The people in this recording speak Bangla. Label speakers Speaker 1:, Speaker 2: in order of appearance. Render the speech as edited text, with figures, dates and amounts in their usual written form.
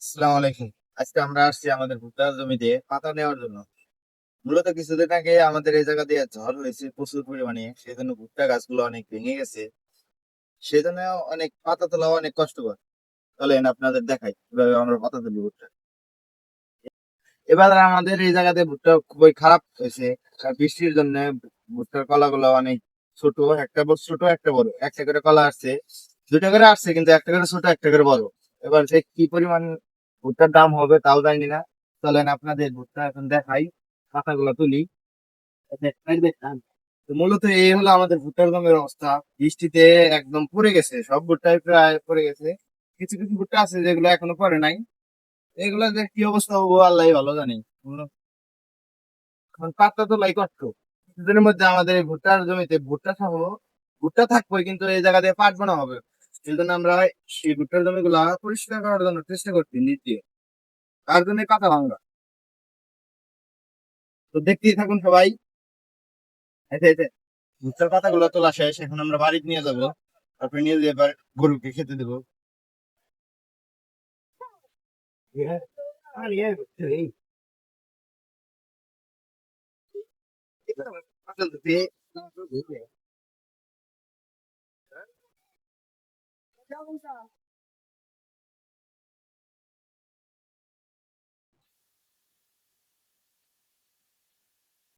Speaker 1: আসসালামু আলাইকুম। আজকে আমরা আসছি আমাদের ভুট্টার জমিতে পাতা নেওয়ার জন্য। মূলত কিছুদিন আগে আমাদের এই জায়গা দিয়ে ঝড় হয়েছে প্রচুর পরিমাণে, সেজন্য ভুট্টা গাছগুলো অনেক ভেঙে গেছে। সেজন্য অনেক পাতা তোলা অনেক কষ্টকর। চলেন আপনাদের দেখাই কিভাবে আমরা পাতা তুলি ভুট্টা। এবার আমাদের এই জায়গাতে ভুট্টা খুবই খারাপ হয়েছে। আর বৃষ্টির জন্য ভুট্টার কলাগুলো অনেক ছোট, একটা বড় ছোট একটা বড়, একটা করে কলা আসছে, দুইটা করে আসছে, কিন্তু একটা করে ছোট একটা করে বড়। এবার যে কি পরিমাণ ভুট্টার দাম হবে তাও জানি না। চলেন আপনাদের ভুট্টা এখন দেখাই, পাতাগুলো তুলি। তো মূলত এই হলো আমাদের ভুট্টার জমির অবস্থা। বৃষ্টিতে একদম পড়ে গেছে, সব ভুট্টাই প্রায় পড়ে গেছে। কিছু কিছু ভুট্টা আছে যেগুলো এখনো পড়ে নাই। এগুলা যে কি অবস্থা হবো আল্লাহ ভালো জানি। এখন পাতা তোলাই কষ্ট। কিছুদিনের মধ্যে আমাদের এই ভুট্টার জমিতে ভুট্টা খাবো, ভুট্টা থাকবে, কিন্তু এই জায়গা দিয়ে পাট বোনা হবে। সেই জন্য আমরা এই ভুট্টার জমিগুলা পরিষ্কার করার জন্য চেষ্টা করছি নিচ দিয়ে। তার জন্য পাতা ভাঙা। তো দেখতেই থাকুন সবাই। এই যে ভুট্টার পাতাগুলো তোলা শেষ, এখন আমরা বাড়িতে নিয়ে যাবো। তারপরে নিয়ে যেয়ে এবার গরুকে খেতে দেবো।